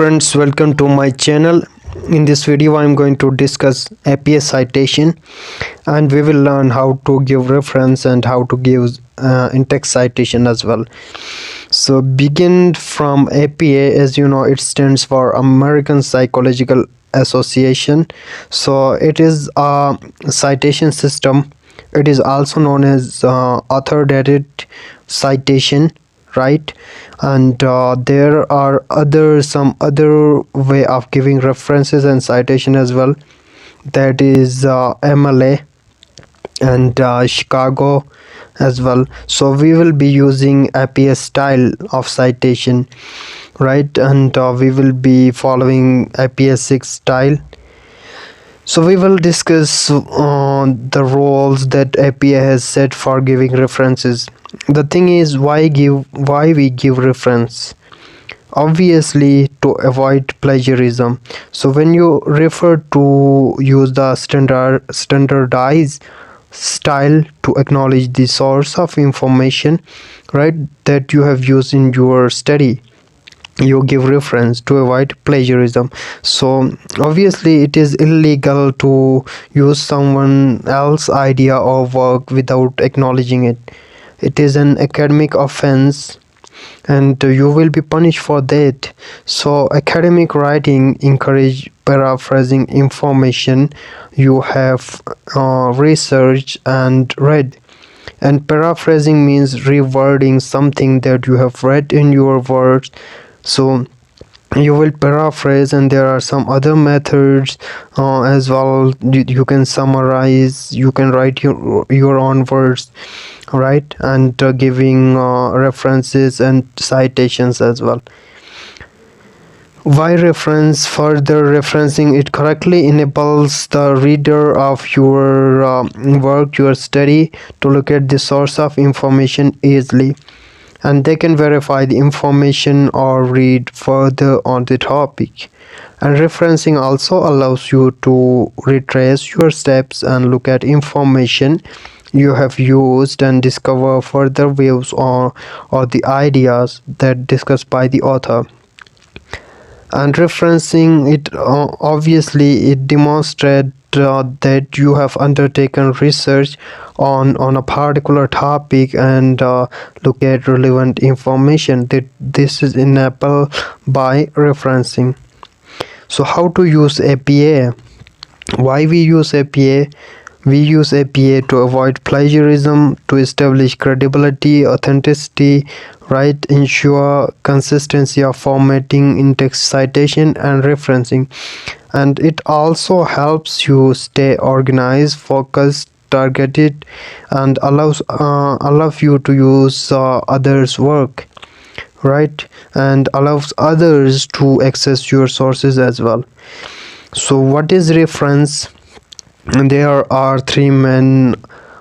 friends, welcome to my channel. In this video I am going to discuss APA citation, and we will learn how to give reference and how to give in-text citation as well. So begin from APA. As you know, it stands for American Psychological Association. So it is a citation system. It is also known as author-dated citation, right? And there are some other way of giving references and citation as well. That is MLA and Chicago as well. So we will be using APA style of citation, right? And we will be following APA 6 style. So we will discuss the roles that APA has set for giving references. The thing is, why we give reference? Obviously to avoid plagiarism. So when you refer to use the standardized style to acknowledge the source of information, right, that you have used in your study, you give reference to avoid plagiarism. So obviously it is illegal to use someone else's idea or work without acknowledging it. It is an academic offense and you will be punished for that. So academic writing encourage paraphrasing information you have researched and read. And paraphrasing means rewording something that you have read in your words. So you will paraphrase, and there are some other methods as well. You can summarize, you can write your own words, right? And giving references and citations as well. Why reference? Further referencing it correctly enables the reader of your work, your study, to look at the source of information easily, and they can verify the information or read further on the topic. And referencing also allows you to retrace your steps and look at information you have used and discover further views or the ideas that discussed by the author. And referencing it obviously it demonstrates that you have undertaken research on a particular topic and look at relevant information. That this is enabled by referencing. So how to use APA? Why we use APA? We use APA to avoid plagiarism, to establish credibility, authenticity, right, ensure consistency of formatting, in-text citation and referencing. And it also helps you stay organized, focused, targeted, and allows you to use others' work, right, and allows others to access your sources as well. So what is reference? There are three main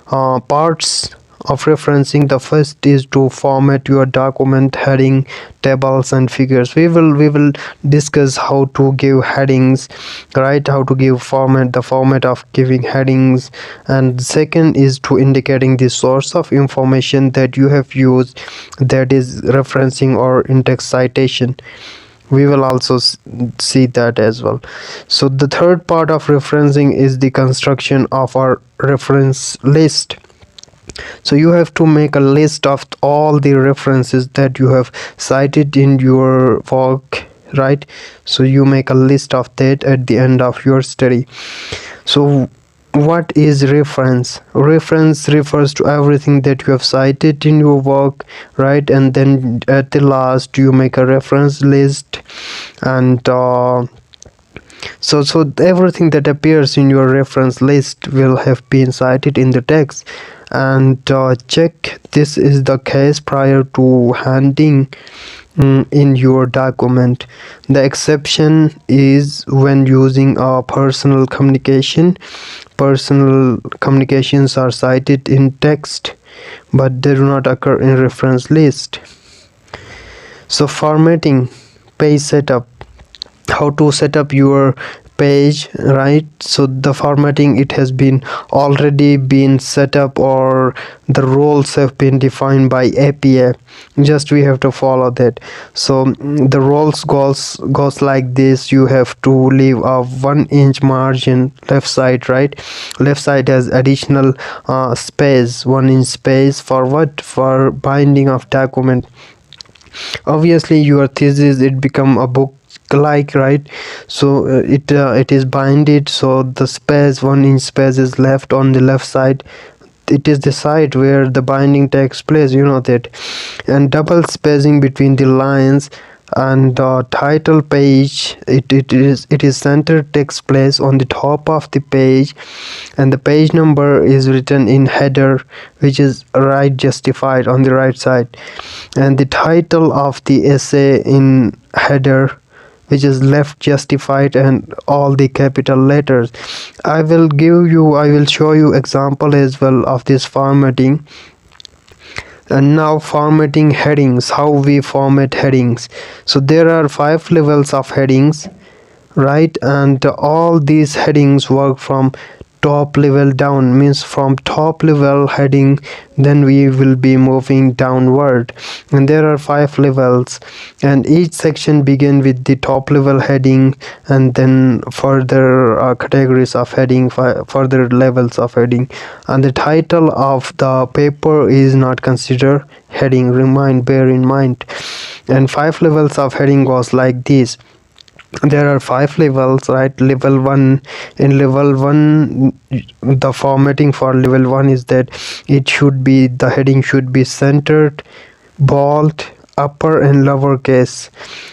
parts of referencing. The first is to format your document, heading, tables and figures. We will discuss how to give headings, right, how to give the format of giving headings. And second is to indicating the source of information that you have used, that is referencing or in-text citation. We will also see that as well. So the third part of referencing is the construction of our reference list. So you have to make a list of all the references that you have cited in your work, right? So you make a list of that at the end of your study. So what is reference? Reference refers to everything that you have cited in your work, right? And then at the last you make a reference list, and so everything that appears in your reference list will have been cited in the text. And check this is the case prior to handing in your document. The exception is when using a personal communication. Personal communications are cited in text, but they do not occur in reference list. So formatting, page setup. How to set up your page, right? So the formatting, it has been already been set up, or the roles have been defined by API. Just we have to follow that. So the roles goes like this. You have to leave a 1-inch margin left side, right? Left side has additional space, 1-inch space for what? For binding of document. Obviously your thesis, it become a book like, right? So it is binded, so the space, 1-inch space is left on the left side. It is the side where the binding takes place, you know that. And double spacing between the lines. And title page, it is centered, takes place on the top of the page, and the page number is written in header, which is right justified on the right side, and the title of the essay in header, which is left justified, and all the capital letters. I will show you example as well of this formatting. And now formatting headings, how we format headings. So there are 5 levels of headings, right? And all these headings work from top level down, means from top level heading, then we will be moving downward. And there are 5 levels, and each section begin with the top level heading, and then further categories of heading, further levels of heading. And the title of the paper is not considered heading, bear in mind. And 5 levels of heading goes like this. There are 5 levels, right? Level 1. In level 1, the formatting for level 1 is that the heading should be centered, bold, upper and lowercase.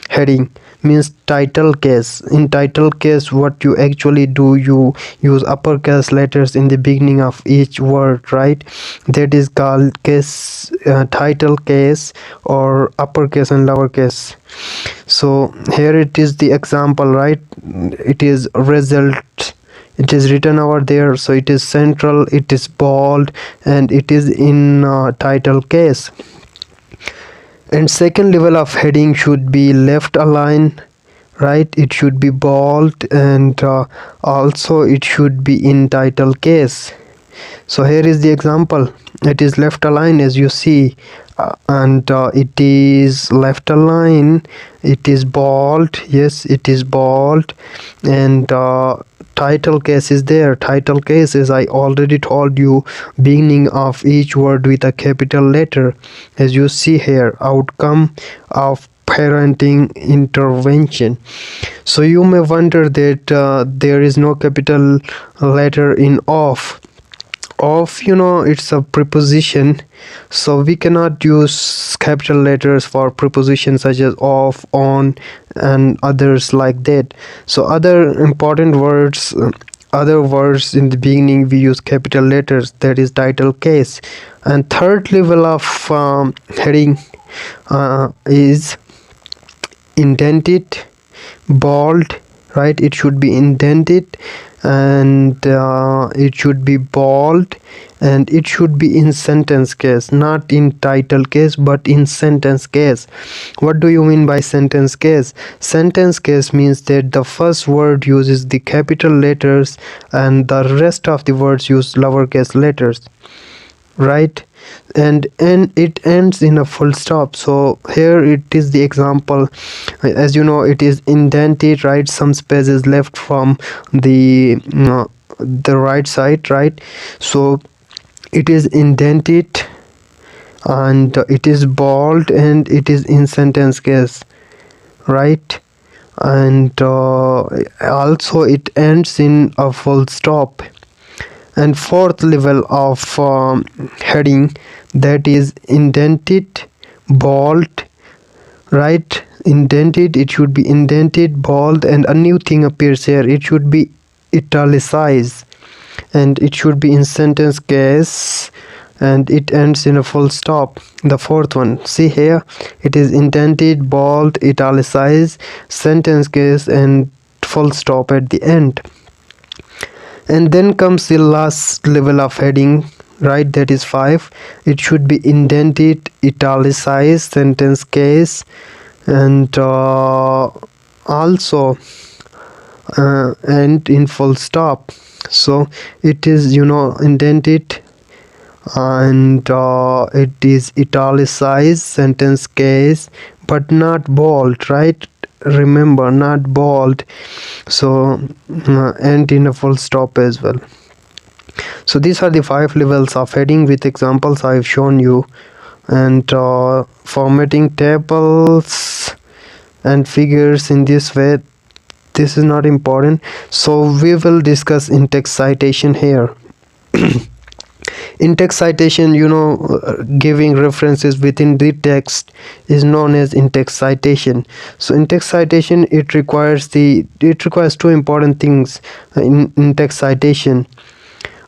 Heading means title case. In title case, what you actually do, you use uppercase letters in the beginning of each word, right? That is called case, title case, or uppercase and lowercase. So here it is the example, right? It is result, it is written over there, so it is central, it is bold, and it is in title case. And second level of heading should be left align, right? It should be bold, and also it should be in title case. So here is the example. It is left align, as you see, and it is left align, it is bold, yes, it is bold, and title case is there. Title case, as I already told you, beginning of each word with a capital letter, as you see here, outcome of parenting intervention. So you may wonder that there is no capital letter in of. Of, it's a preposition, so we cannot use capital letters for prepositions such as of, on, and others like that. So other important words, other words in the beginning, we use capital letters, that is title case. And third level of heading is indented, bold, right? It should be indented, and it should be bold, and it should be in sentence case, not in title case, but in sentence case. What do you mean by sentence case? Sentence case means that the first word uses the capital letters and the rest of the words use lowercase letters, right? And it ends in a full stop. So here it is the example. As you know, it is indented, right? Some space is left from the right side, right? So it is indented, and it is bold, and it is in sentence case, right? And also it ends in a full stop. And fourth level of heading, that is indented, bold, right? Indented, it should be indented, bold, and a new thing appears here. It should be italicized, and it should be in sentence case, and it ends in a full stop. The fourth one, see here, it is indented, bold, italicized, sentence case, and full stop at the end. And then comes the last level of heading, right? That is 5. It should be indented, italicized, sentence case, and also and in full stop. So it is indented, and it is italicized sentence case, but not bold, right? Remember, not bold. So and in a full stop as well. So these are the 5 levels of heading with examples I've shown you. And formatting tables and figures in this way, this is not important. So we will discuss in-text citation here. In-text citation, giving references within the text is known as in-text citation. So in-text citation, it requires 2 important things in in-text citation,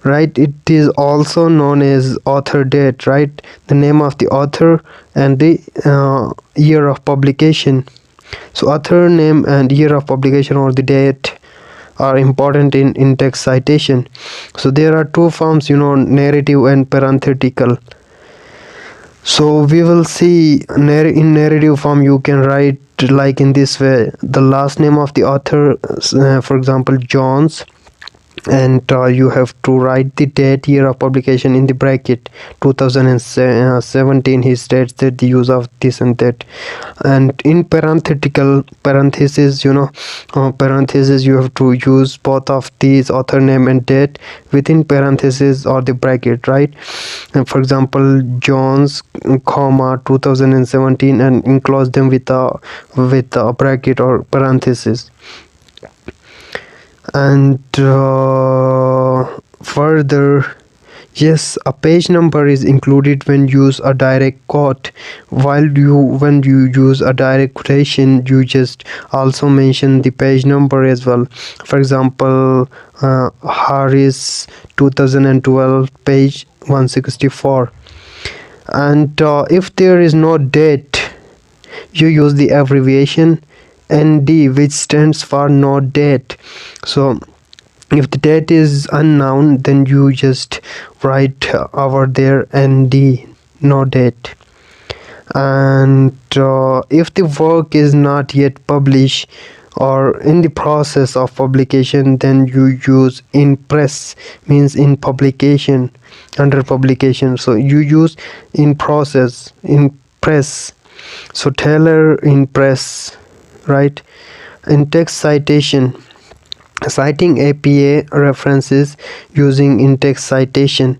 right? It is also known as author date, right? The name of the author and the year of publication. So author name and year of publication, or the date, are important in in-text citation. So there are 2 forms, narrative and parenthetical. So we will see in narrative form you can write like in this way: the last name of the author, for example Jones, and you have to write the date, year of publication in the bracket 2017. He states that the use of this and that. And in parenthesis, parenthesis, you have to use both of these, author name and date, within parenthesis or the bracket, right? And for example Jones, comma 2017, and enclose them with a bracket or parenthesis. And further, yes, a page number is included when you use a direct quote. When you use a direct quotation, you just also mention the page number as well. For example, Harris 2012, page 164. And if there is no date, you use the abbreviation ND, which stands for no date. So if the date is unknown, then you just write over there ND, no date. And if the work is not yet published or in the process of publication, then you use in press, means in publication, under publication. So you use in process, in press. So Taylor in press, right? In-text citation, citing APA references using in-text citation.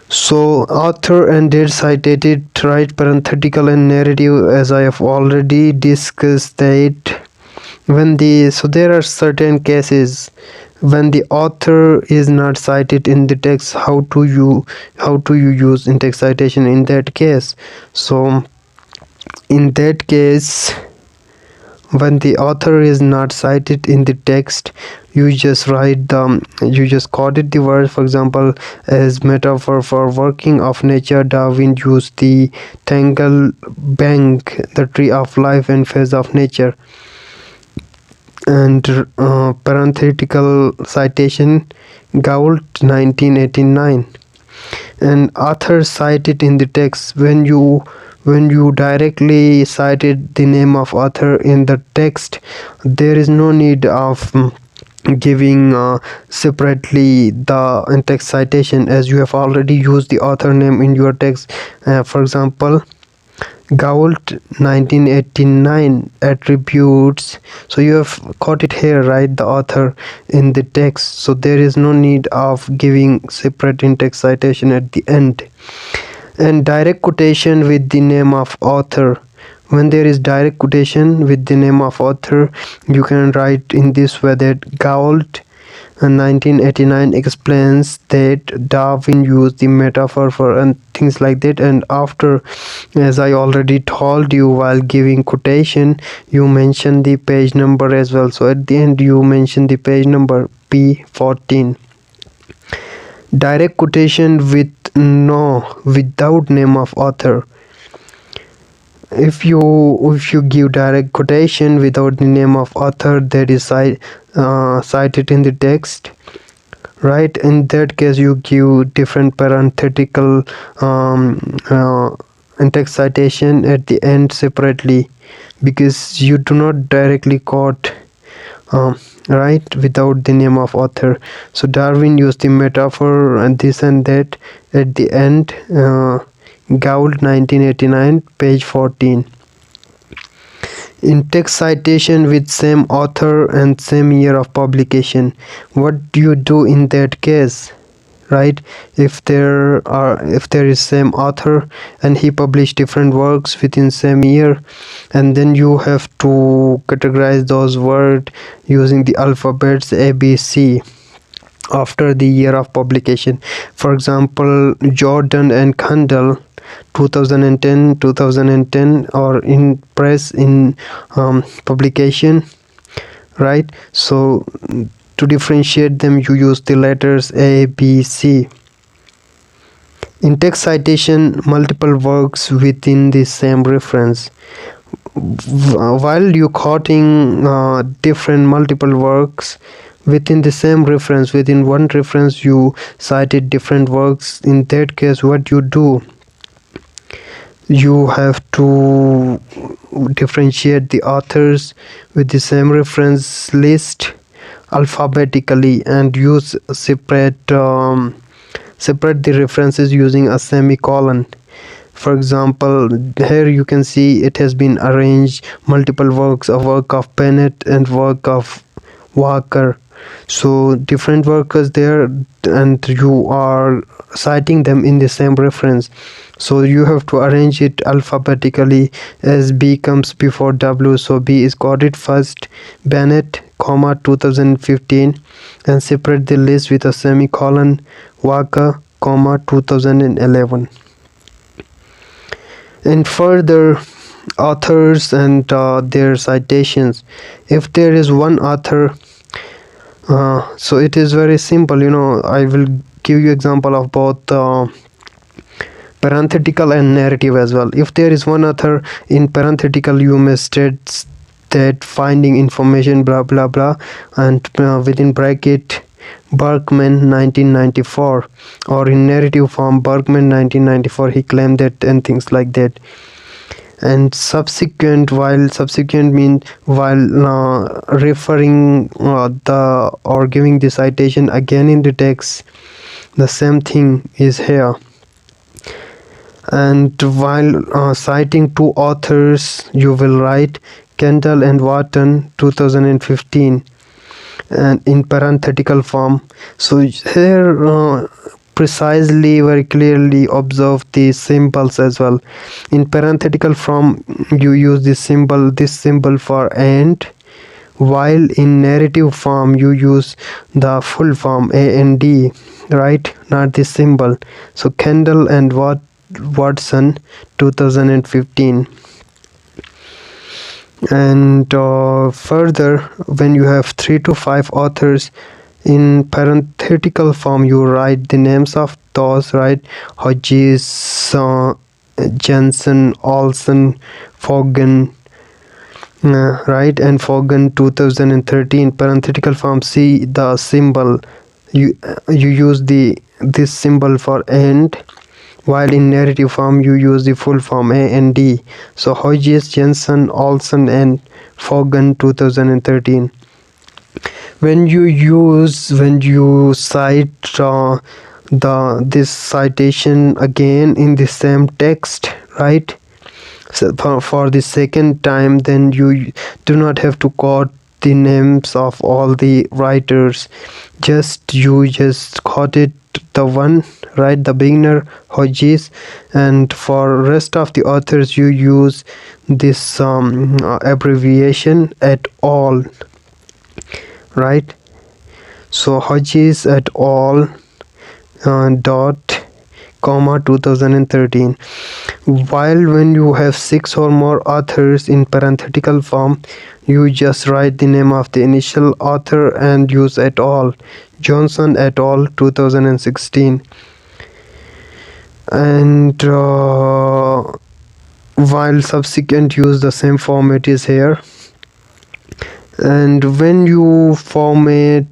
So author and date cited, right? Parenthetical and narrative, as I have already discussed that so there are certain cases when the author is not cited in the text. How do you use in-text citation in that case? So in that case, when the author is not cited in the text, you just quoted the words. For example, as metaphor for working of nature, Darwin used the tangle bank, the tree of life and phase of nature. And parenthetical citation, Gould 1989. And author cited in the text, when you directly cited the name of author in the text, there is no need of giving separately the in-text citation, as you have already used the author name in your text. For example, Gould 1989 attributes. So you have caught it here, right? The author in the text. So there is no need of giving separate in-text citation at the end. And direct quotation with the name of author. When there is direct quotation with the name of author, you can write in this way that Gould 1989 explains that Darwin used the metaphor for, and things like that. And after, as I already told you, while giving quotation, you mention the page number as well. So at the end you mention the page number P14. Direct quotation without name of author. If you give direct quotation without the name of author that is cited in the text, right? In that case, you give different parenthetical in-text citation at the end separately, because you do not directly quote right, without the name of author. So Darwin used the metaphor and this and that at the end. Gould 1989, page 14. In text citation with same author and same year of publication, what do you do in that case? Right, if there is same author and he published different works within same year, and then you have to categorize those words using the alphabets ABC after the year of publication. For example, Jordan and Kandel 2010 2010, or in press in publication, right? So to differentiate them, you use the letters A, B, C. In text citation, multiple works within the same reference. While you quoting different multiple works within the same reference, within one reference you cited different works, in that case what you do, you have to differentiate the authors with the same reference list alphabetically and use separate the references using a semicolon. For example, here you can see it has been arranged multiple works, a work of Bennett and work of Walker. So different workers there, and you are citing them in the same reference. So you have to arrange it alphabetically as B comes before W. So B is quoted first, Bennett, 2015, and separate the list with a semicolon, Walker, 2011. And further, authors and their citations. If there is one author, so it is very simple. I will give you example of both parenthetical and narrative as well. If there is one author, in parenthetical you may state that finding information blah blah blah, and within bracket Berkman 1994, or in narrative form Berkman 1994 he claimed that, and things like that. And subsequent, while subsequent means while referring the or giving the citation again in the text, the same thing is here. And while citing two authors, you will write Kendall and Wharton 2015, and in parenthetical form. So here precisely, very clearly observe the symbols as well. In parenthetical form you use this symbol for and, while in narrative form you use the full form AND, right, not this symbol. So Kendall and Watson 2015. And further, when you have 3 to 5 authors, in parenthetical form you write the names of those, right? Hodges, Jensen, Olson, Fogan, right, and Fogan 2013. Parenthetical form, see the symbol, you use this symbol for and, while in narrative form you use the full form AND. So Hodges, Jensen, Olson, and Fogan 2013. When you cite this citation again in the same text, right, so for the second time, then you do not have to quote the names of all the writers, you just quoted the one, right, the beginner Hodges, and for rest of the authors you use this abbreviation at all, right? So Hodges at all dot comma 2013. While when you have 6 or more authors, in parenthetical form you just write the name of the initial author and use at all, Johnson et al 2016. And while subsequent use the same format is here. And when you format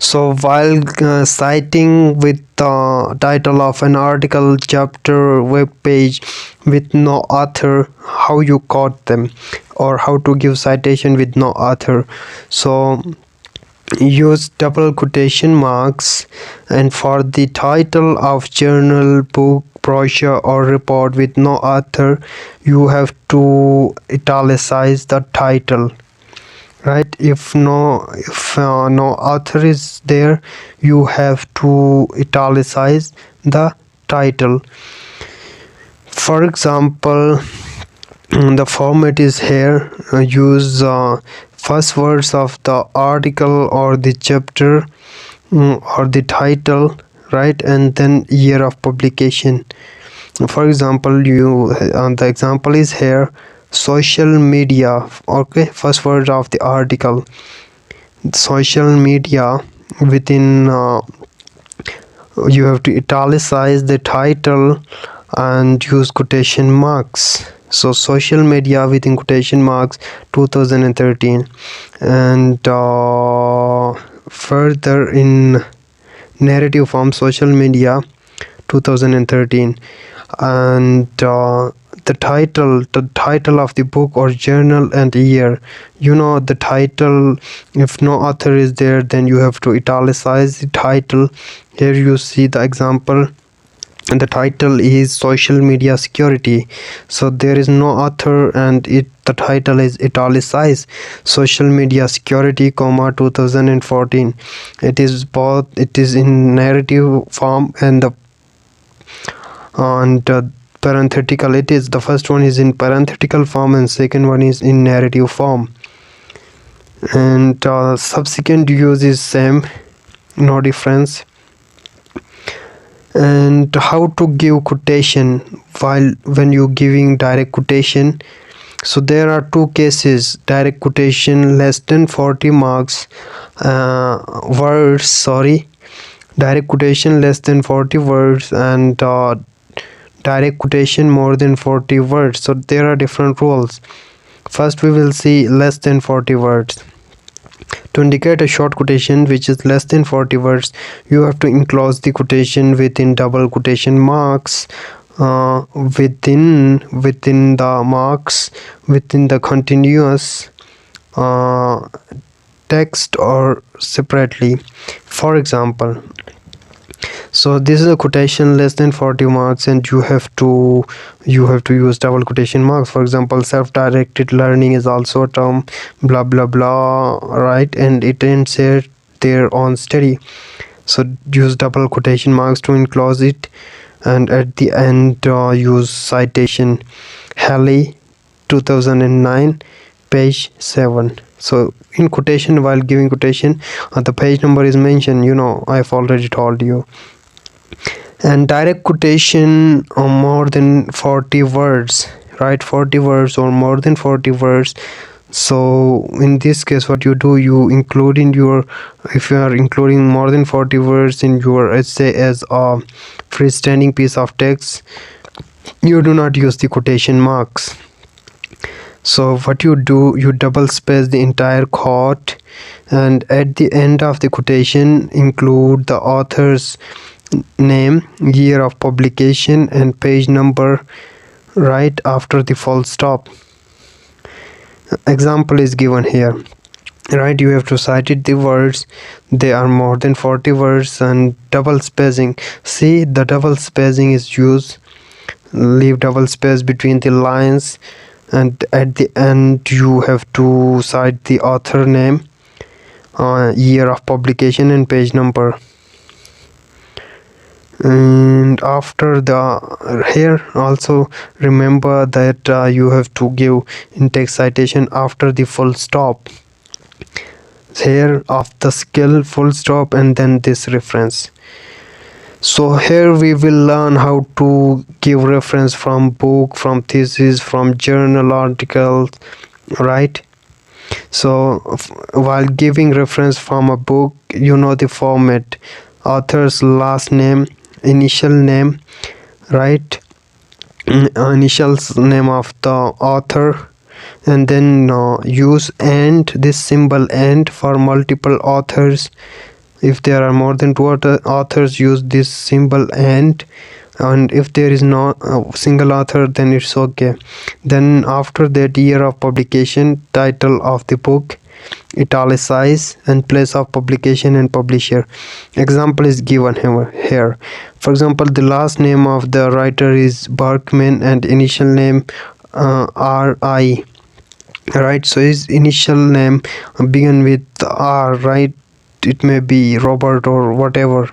So while citing with the title of an article, chapter, web page with no author, how you quote them, or how to give citation with no author. So use double quotation marks, and for the title of journal, book, brochure or report with no author, you have to italicize the title, right? If no author is there, you have to italicize the title. For example, the format is here. Use first words of the article or the chapter, or the title, right? And then year of publication. For example, the example is here, social media. Okay, first word of the article, social media. Within you have to italicize the title and use quotation marks. So social media within quotation marks 2013. And further in narrative form, social media 2013. And the title of the book or journal and year. The title, if no author is there, then you have to italicize the title. Here you see the example, and the title is social media security. So there is no author, and the title is italicized, social media security, 2014. It is both, it is in narrative form and parenthetical. It is, the first one is in parenthetical form and second one is in narrative form. And subsequent use is same, no difference. And how to give quotation when you giving direct quotation. So there are two cases: direct quotation less than 40 marks words, direct quotation less than 40 words, and direct quotation more than 40 words. So there are different rules. First we will see less than 40 words. To indicate a short quotation which is less than 40 words, you have to enclose the quotation within double quotation marks, within the marks, within the continuous text or separately. For example, so this is a quotation less than 40 marks, and you have to use double quotation marks. For example, self-directed learning is also a term, blah blah blah, right? And it ends here, their own study. So use double quotation marks to enclose it, and at the end use citation, Halley 2009, page 7. So in quotation, while giving quotation, the page number is mentioned, I've already told you. And direct quotation or more than 40 words, right? 40 words or more than 40 words. So in this case, what you do, you include in your, if you are including more than 40 words in your essay as a freestanding piece of text, you do not use the quotation marks. So what you do, you double space the entire quote, and at the end of the quotation include the author's name, year of publication and page number right after the full stop. Example is given here, right? You have to cite it the words, they are more than 40 words, and double spacing. See, the double spacing is used. Leave double space between the lines, and at the end you have to cite the author name, year of publication and page number. And after here also remember that you have to give intext citation after the full stop. Here of the skill, full stop, and then this reference. So here we will learn how to give reference from book, from thesis, from journal articles, right? So while giving reference from a book, the format: author's last name, initial name, right? Initials name of the author, and then use and, this symbol and, for multiple authors. If there are more than two authors, use this symbol and if there is no single author, then it's okay. Then after that, year of publication, title of the book, italicize, and place of publication and publisher. Example is given here. For example, the last name of the writer is Berkman and initial name RI, right? So his initial name begin with R, right? It may be Robert or whatever.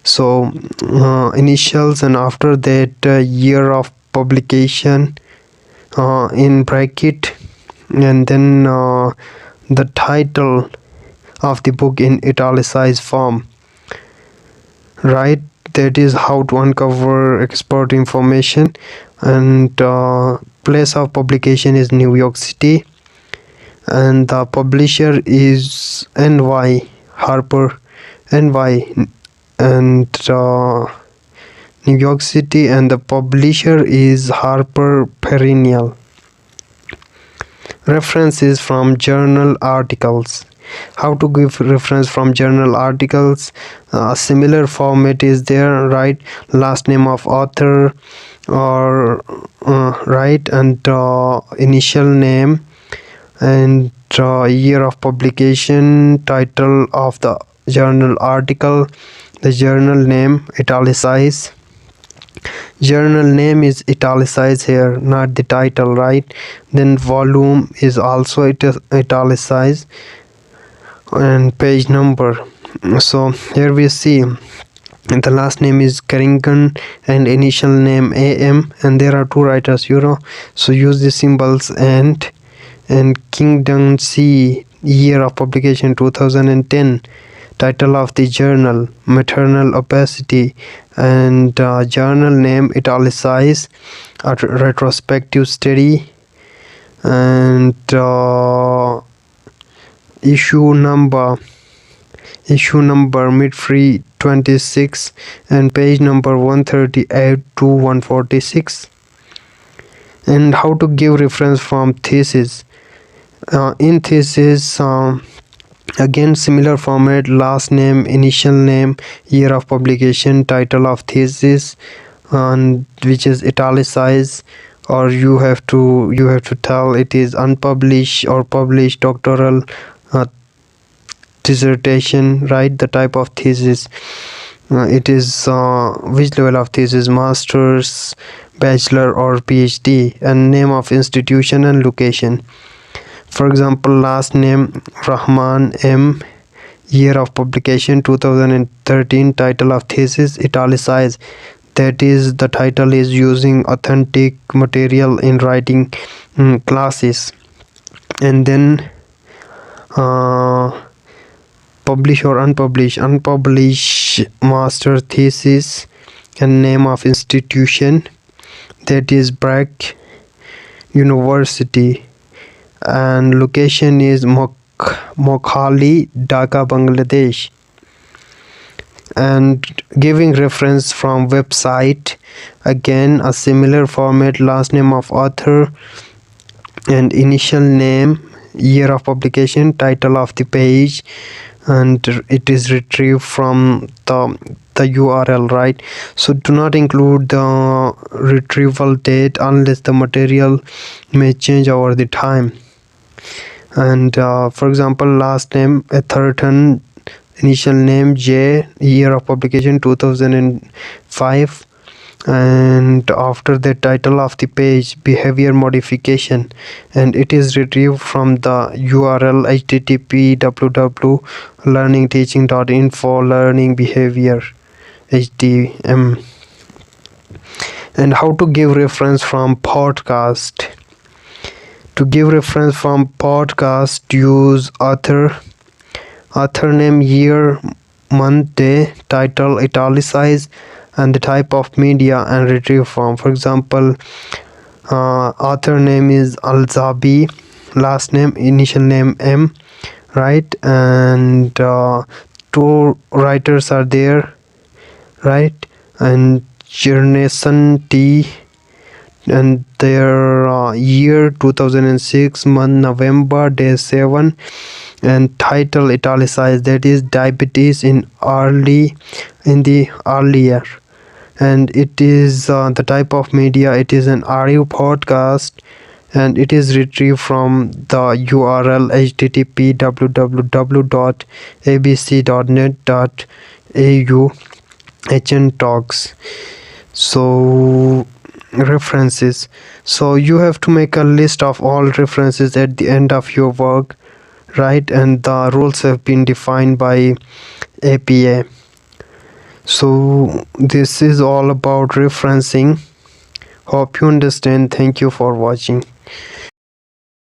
So initials, and after that year of publication in bracket, and then the title of the book in italicized form, right? That is how to uncover expert information. And place of publication is New York City, and the publisher is NY, Harper NY, and New York City, and the publisher is Harper Perennial. References from journal articles. How to give reference from journal articles? A similar format is there, right? Last name of author, or right, and initial name, and year of publication, title of the journal article, the journal name, italicize. Journal name is italicized here, not the title, right? Then volume is also italicized, and page number. So here we see the last name is Carrington and initial name AM, and there are two writers, so use the symbols and Kingdom C, year of publication 2010, title of the journal, maternal opacity, and journal name italicized, a retrospective study, and issue number mid-free 26, and page number 138 to 146. And how to give reference from thesis. In thesis, again similar format, last name, initial name, year of publication, title of thesis, and which is italicized, or you have to tell it is unpublished or published doctoral dissertation, right? The type of thesis, it is which level of thesis, master's, bachelor, or PhD, and name of institution and location. For example, last name Rahman M, year of publication 2013, title of thesis italicized, that is the title is using authentic material in writing classes. And then publish or unpublished master thesis, and name of institution, that is Brack University, and location is Mokhali, Dhaka, Bangladesh. And giving reference from website, again a similar format, last name of author and initial name, year of publication, title of the page, and it is retrieved from the URL, right? So do not include the retrieval date unless the material may change over the time. And for example, last name Atherton, initial name J, year of publication 2005, and after the title of the page, behavior modification, and it is retrieved from the URL http://www.learningteaching.info, learning behavior htm. And how to give reference from podcast. To give reference from podcast, use author name, year, month, day, title italicized, and the type of media, and retrieve from. For example, author name is Alzabi, last name, initial name M, right? And two writers are there, right? And Jernason T, and their year 2006, month November, day 7, and title italicized, that is diabetes in the earlier. And it is the type of media, it is an audio podcast, and it is retrieved from the URL http www.abc.net.au hn talks. So references, so you have to make a list of all references at the end of your work, right? And the rules have been defined by APA. So this is all about referencing. Hope you understand. Thank you for watching.